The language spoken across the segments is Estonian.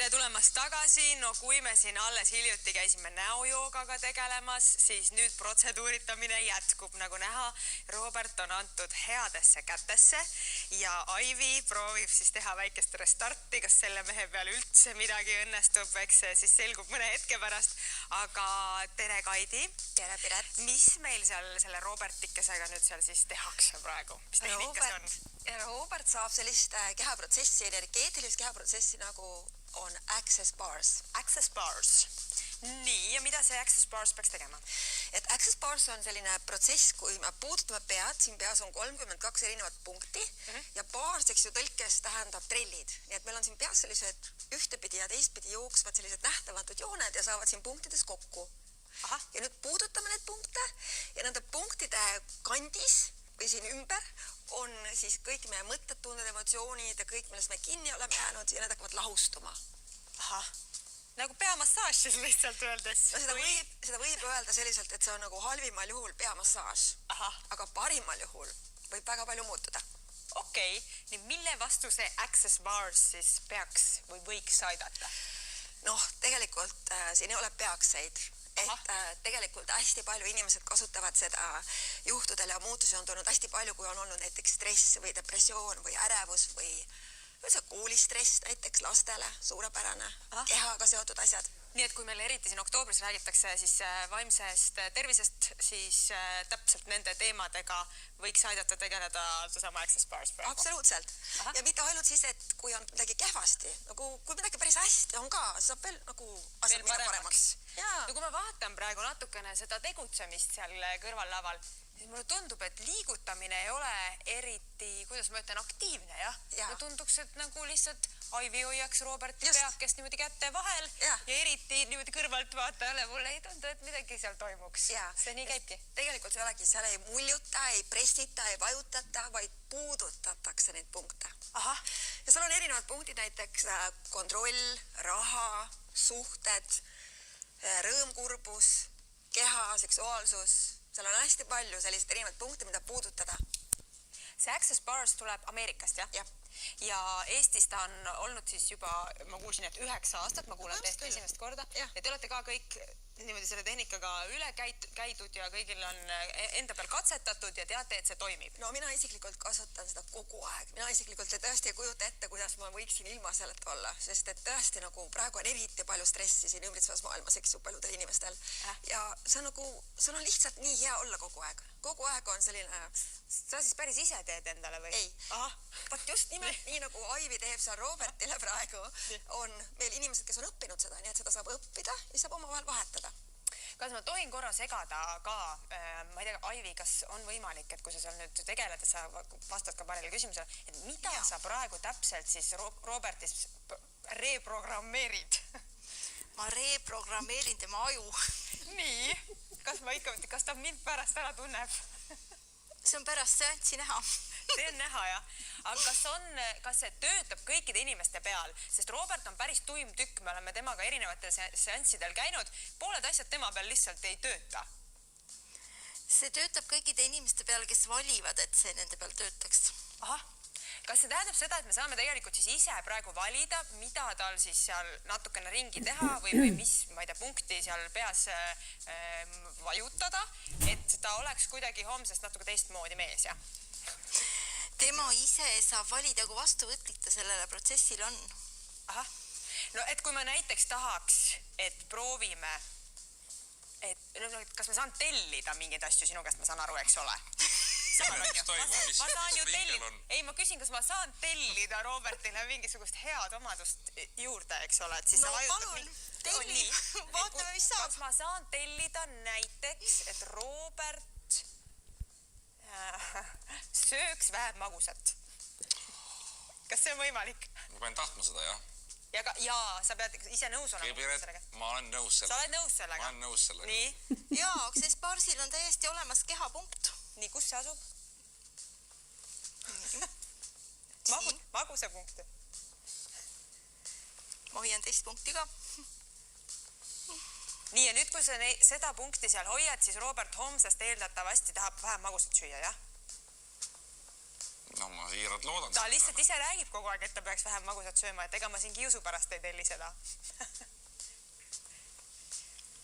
tere tulemast tagasi. No kui me siin alles hiljuti käisime näojoogaga tegelemas, siis nüüd protseduuritamine jätkub. Nagu näha, Robert on antud headesse kätesse ja Aivi proovib siis teha väikest restarti. Kas selle mehe peal üldse midagi õnnestub, eks see siis selgub mõne hetke pärast. Aga tere Kaidi. Tere Piret. Mis meil seal selle Robertikesega nüüd seal siis tehakse praegu? Mis tehnika see on? Robert saab sellist kehaprotsessi, energeetilist kehaprotsessi nagu on Access Bars. Access Bars. Nii, ja mida see Access Bars peaks tegema? Et Access Bars on selline protsess, kui me puudutame pead, siin peas on 32 erinevat punkti ja bars, eks ju, tõlkes tähendab trellid. Nii et meil on siin peas sellised ühtepidi ja teistpidi jooksvad sellised nähtamatud jooned ja saavad siin punktides kokku. Aha. Ja nüüd puudutame need punkte ja nende punktide kandis või siin ümber on siis kõik meie mõtted, tunded, emotsioonid ja kõik, millest me kinni oleme jäänud ja need hakkavad lahustuma. Ahah, nagu peamassaaž siis lihtsalt öeldes. No seda võib öelda selliselt, et see on nagu halvimal juhul peamassaaž, aga parimal juhul võib väga palju muutuda. Okei, nii mille vastu see Access Bars siis peaks või võiks aidata? Noh, tegelikult siin ei ole peakseid. Et tegelikult hästi palju inimesed kasutavad seda juhtudel ja muutusi on tulnud hästi palju, kui on olnud näiteks stress või depressioon või ärevus või üldse koolistress näiteks lastele, suurepärane, kehaga seotud asjad. Nii et kui meil eriti siin oktoobris räägitakse siis vaimsest tervisest, siis täpselt nende teemadega võiks aidata tegeleda seesama Access Bars praegu. Absoluutselt. Ja mitte ainult siis, et kui on midagi kehvasti, nagu kui midagi päris hästi on ka, saab veel nagu asjad minna paremaks. No kui ma vaatan praegu natukene seda tegutsemist seal kõrvallaval, siis mulle tundub, et liigutamine ei ole eriti, kuidas ma ütlen, aktiivne, jah? Ja tunduks, et nagu lihtsalt Aivi hoiaks Roberti peakest niimoodi kätte vahel ja eriti niimoodi kõrvalt vaatajale mulle ei tundu, et midagi seal toimuks. See nii käibki. Tegelikult see olegi, seal ei muljuta, ei pressita, ei vajutata, vaid puudutatakse neid punkte. Ja seal on erinevad punktid, näiteks kontroll, raha, suhted, rõõm, kurbus, keha, seksuaalsus. Seal on hästi palju sellised erinevad punkte, mida puudutada. See Access Bars tuleb Ameerikast, jah? Jah. Ja Eestis ta on olnud siis juba, ma kuulsin, et 9 aastat, ma kuulen teist esimest korda. Ja te olete ka kõik niimoodi selle tehnikaga üle käidud ja kõigil on enda peal katsetatud ja teate, et see toimib. No mina isiklikult kasutan seda kogu aeg. Mina isiklikult tõesti ei kujuta ette, kuidas ma võiksin ilma selleta olla, sest et tõesti nagu praegu on eriti palju stressi siin ümbritsevas maailmas, eks ju, paljudel inimestel. Ja see on nagu, sul on lihtsalt nii hea olla kogu aeg. Kogu aeg on selline... Sa siis päris ise teed endale või? Ei. Vaat just nimelt nii nagu Aivi teeb seal Robertile praegu, on meil inimesed, kes on õppinud seda, nii et seda saab õppida ja saab omavahel vahetada. Kas ma tohin korra segada ka, ma ei tea, Aivi, kas on võimalik, et kui sa seal nüüd tegeled, et sa vastad ka paarele küsimusele, et mida sa praegu täpselt siis Robertis reprogrammeerid? Ma reprogrammeerin tema aju. Nii? Kas ta mind pärast ära tunneb? See on pärast seanssi näha. See on näha, jah. Aga kas see töötab kõikide inimeste peal? Sest Robert on päris tuim tükk, me oleme temaga erinevatel seanssidel käinud. Pooled asjad tema peal lihtsalt ei tööta. See töötab kõikide inimeste peal, kes valivad, et see nende peal töötaks. Kas see tähendab seda, et me saame tegelikult siis ise praegu valida, mida tal siis seal natukene ringi teha või mis, ma ei tea, punkti seal peas vajutada, et ta oleks kuidagi homsest natuke teistmoodi mees, jah? Tema ise saab valida, kui vastuvõtlik ta sellele protsessil on. No, et kui ma näiteks tahaks, et proovime, et kas ma saan tellida mingeid asju sinu käest, ma saan aru, eks ole? Ma küsin, kas ma saan tellida Robertile mingisugust head omadust juurde, eks ole? No palun, telli, vaatame, mis saab. Kas ma saan tellida näiteks, et Robert sööks vähem magusat? Kas see on võimalik? Ma pean tahtma seda, jah. Ja sa pead ise nõus olema sellega? Ma olen nõus sellega. Sa oled nõus sellega? Ma olen nõus sellega. Nii? Jaa, Access Barsil on täiesti olemas kehapunkt. Nii, kus see asub? Maguse punkti. Ma hoian teist punkti ka. Nii, ja nüüd, kui sa seda punkti seal hoiad, siis Robert homsest eeldatavasti tahab vähem magusat süüa, jah? No ma siiralt loodan. Ta lihtsalt ise räägib kogu aeg, et ta peaks vähem magusat sööma, et ega ma siin kiusu pärast ei telli seda.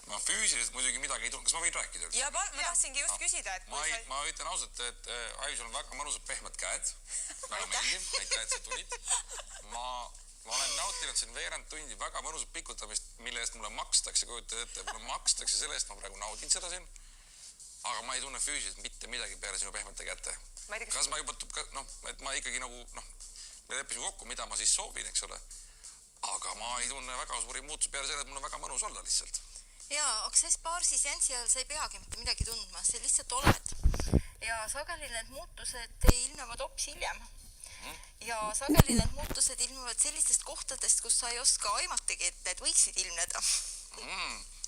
Ma füüsiliselt muidugi midagi ei tule. Kas ma võin rääkida? Ja ma tahtsingi just küsida, et... Ma ütlen ausalt, et Aivi, sul on väga mõnusad pehmed käed. Väga meeldiv. Aitäh, et sa tulid. Ma olen nautinud siin veerand tundi väga mõnusat pikutamist, mille eest mulle makstakse, kujutad ette. Mulle makstakse selle eest, ma praegu naudin seda siin. Aga ma ei tunne füüsiliselt mitte midagi peale sinu pehmete kätte. Kas ma juba, et ma ikkagi nagu, me leppisime kokku, mida ma siis soovin, eks ole. Aga ma ei tunne väga suuri muutusi peale selle, et mul on väga mõnus olla lihtsalt. Jaa, Access Barsi seansi ajal sa ei peagi mitte midagi tundma, sa lihtsalt oled. Ja sageli need muutused ilmnevad hoopis hiljem. Ja sageli need muutused ilmnevad sellistest kohtadest, kus sa ei oska aimatagi, et need võiksid ilmneda.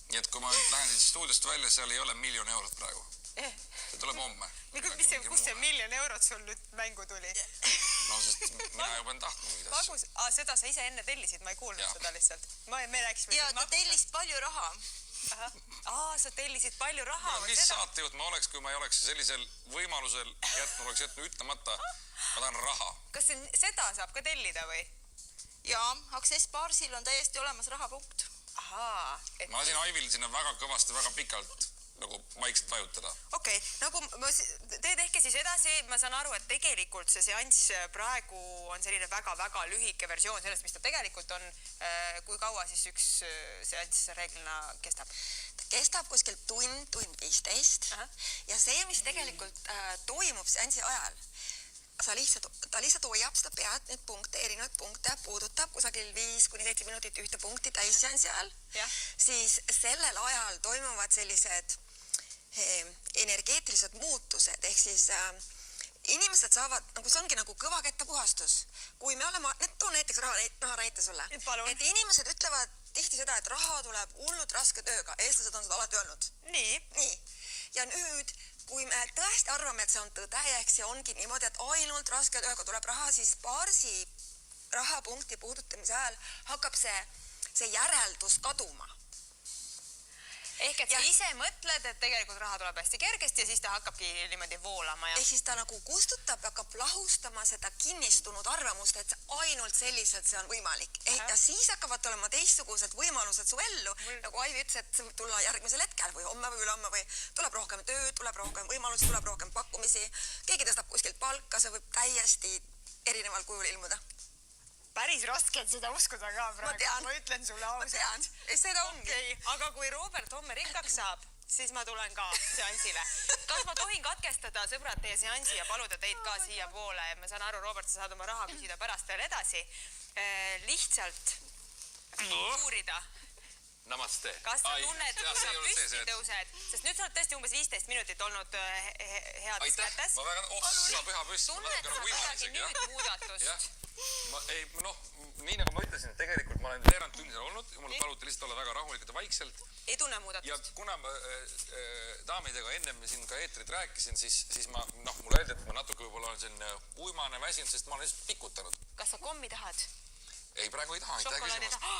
Nii et kui ma lähen siit stuudiost välja, seal ei ole 1 000 000 eurot praegu. See tuleb homme. Kus see 1 000 000 eurot sul nüüd mängu tuli? No, sest mina juba en tahtnud mingid asju. Seda sa ise enne tellisid, ma ei kuulnud seda lihtsalt. Me rääkisime... Ja ta tellis palju raha. Sa tellisid palju raha. Mis saatejuht ma oleks, kui ma ei oleks sellisel võimalusel oleks jätnud ütlemata, ma tahan raha. Kas seda saab ka tellida või? Jaa, Access Barsil on täiesti olemas rahapunkt. Ma lasin Aivil sinna väga kõvasti, väga pikalt nagu vaikselt vajutada. Okei, nagu te tehke siis edasi, ma saan aru, et tegelikult see seanss praegu on selline väga-väga lühike versioon sellest, mis ta tegelikult on. Kui kaua siis üks seanss reeglina kestab? Ta kestab kuskil tund 15 ja see, mis tegelikult toimub seanssi ajal, ta lihtsalt hoiab seda pead, need punkte, erinevad punkte, puudutab kusagil 5-7 minutit ühte punkti täisseanssi ajal, siis sellel ajal toimuvad sellised energeetilised muutused, ehk siis inimesed saavad, nagu see ongi nagu kõvaketta-puhastus. Kui me oleme, toon näiteks raha näite sulle, et inimesed ütlevad tihti seda, et raha tuleb hullult raske tööga, eestlased on seda alati öelnud. Nii. Ja nüüd, kui me tõesti arvame, et see on tõde, ehk see ongi niimoodi, et ainult raske tööga tuleb raha, siis Barsi rahapunkti puudutamise ajal hakkab see järeldus kaduma. Ehk et sa ise mõtled, et tegelikult raha tuleb hästi kergesti ja siis ta hakkabki niimoodi voolama. Ehk siis ta nagu kustutab, hakkab lahustama seda kinnistunud arvamust, et ainult selliselt see on võimalik. Ja siis hakkavad olema teistsugused võimalused su ellu. Nagu Aivi ütles, et see võib tulla järgmisel hetkel või homme või ülehomme või tuleb rohkem tööd, tuleb rohkem võimalusi, tuleb rohkem pakkumisi. Keegi tõstab kuskilt palka, see võib täiesti erineval kujul ilmuda. Päris raske on seda uskuda ka praegu. Ma ütlen sulle ausalt. Seda ongi. Aga kui Robert homme rikkaks saab, siis ma tulen ka seansile. Kas ma tohin katkestada, sõbrad, teie seansi ja paluda teid ka siia poole? Ma saan aru, Robert, sa saad oma raha küsida pärast veel edasi. Lihtsalt uurida. Namaste. Kas sa tunned, kui sa püsti tõused? Sest nüüd sa oled tõesti umbes 15 minutit olnud heades kätes. Ma väga püha püsti. Tunned sa midagi nüüd muudatust? Nii nagu ma ütlesin, tegelikult ma olen veerand tundi seal olnud ja mul paluti lihtsalt olla väga rahulikult ja vaikselt. Ei tunne muudatust? Ja kuna ma daamidega ennem siin ka eetrit rääkisin, siis mulle öeldi, et ma natuke võib-olla olen selline uimane väsinud, sest ma olen lihtsalt pikutanud. Kas sa kommi tahad? Ei, praegu ei taha.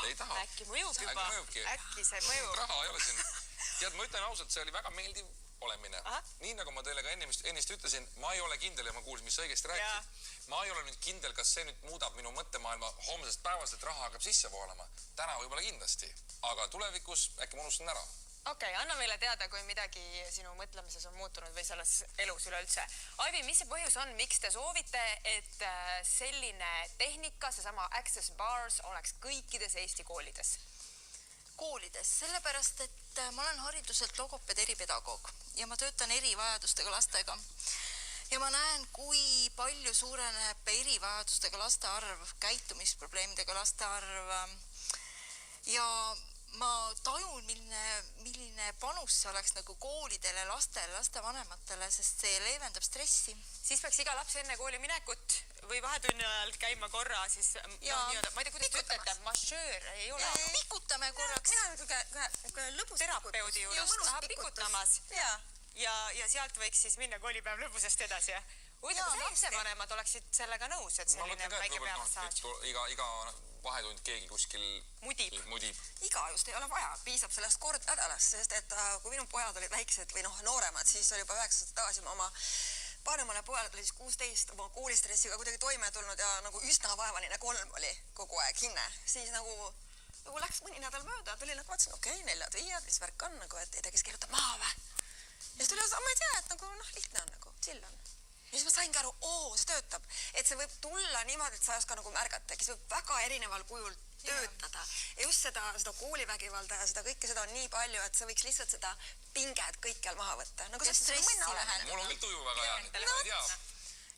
Ei taha. Äkki mõjub juba. Äkki see mõjub. Raha ei ole siin. Tead, ma ütlen ausalt, see oli väga meeldiv olemine. Nii nagu ma teile ka ennist ütlesin, ma ei ole kindel ja ma kuulsin, mis õigesti rääkisid. Ma ei ole nüüd kindel, kas see nüüd muudab minu mõttemaailma homsest päevast, et raha hakkab sisse voolama. Täna võib-olla kindlasti. Aga tulevikus äkki ma unustan ära. Okei, anna meile teada, kui midagi sinu mõtlemises on muutunud või selles elus üleüldse. Aivi, mis see põhjus on, miks te soovite, et selline tehnika, seesama Access Bars oleks kõikides Eesti koolides? Koolides, sellepärast, et ma olen hariduselt logoped eripedagoog ja ma töötan erivajadustega lastega. Ja ma näen, kui palju suureneb erivajadustega laste arv, käitumisprobleemidega laste arv ja ma tajun, milline panus see oleks nagu koolidele, lastele, lastevanematele, sest see leevendab stressi. Siis peaks iga laps enne kooli minekut või vahetunni ajal käima korra, siis ma ei tea, kuidas te ütlete, mašöör ei ole. Pikutame korraks. Mina lõbus terapeudi juures tahab pikutamas. Ja sealt võiks siis minna koolipäev lõbusest edasi, jah? Kuidas lapsevanemad oleksid sellega nõus, et selline väike peamassaaž? Iga vahetund keegi kuskil mudib. Iga just ei ole vaja, piisab sellest kord nädalas, sest et kui minu pojad olid väiksed või nooremad, siis oli juba 9 aastat tagasi ma oma panemale pojale tuli siis 16 oma koolistressiga kuidagi toime tulnud ja nagu üsna vaevaline 3 oli kogu aeg hinne. Siis nagu läks mõni nädal mööda, tuli nagu vaatasin, okei, 4-5, mis värk on nagu, et ei tea, kes kirjutab maha või. Ja siis tuli, ma ei tea, et nagu lihtne on nagu, chill on. Ja siis ma saingi aru, see töötab. Et see võib tulla niimoodi, et sa ei oska nagu märgata, kes võib väga erineval kujul töötada. Ja just seda koolivägivalda ja seda kõike seda on nii palju, et sa võiks lihtsalt seda pinget kõikjal maha võtta. Nagu ja stressi vähendada. Mul on küll tuju väga hea, ma ei tea.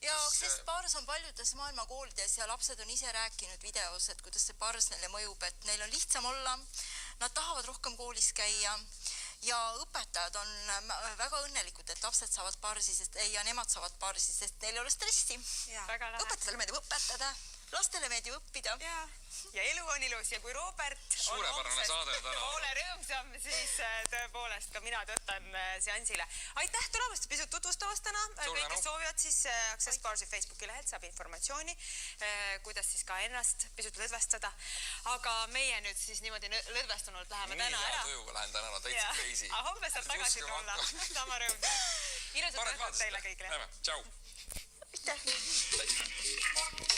Ja sest bars on paljudes maailma koolides ja lapsed on ise rääkinud videos, et kuidas see bars neile mõjub, et neil on lihtsam olla, nad tahavad rohkem koolis käia ja õpetajad on väga õnnelikud, et lapsed saavad barsi ja nemad saavad barsi, sest neil ei ole stressi. Õpetajale meeldib õpetada, lastele meeldib õppida. Ja elu on ilus ja kui Robert on poole rõõmsam, siis tõepoolest ka mina tõttan seansile. Aitäh tulemast pisut tutvustavast täna. Kõik, kes soovivad, siis Access Barsi Facebooki lehelt saab informatsiooni, kuidas siis ka ennast pisut lõdvestada. Aga meie nüüd siis niimoodi lõdvestunult läheme täna ära. Nii hea tujuga lähen täna, täitsa crazy. Homme saab tagasi tulla. Sama rõõmsam. Ilusat õhtut teile kõigile. Lähme, tšau. Aitäh.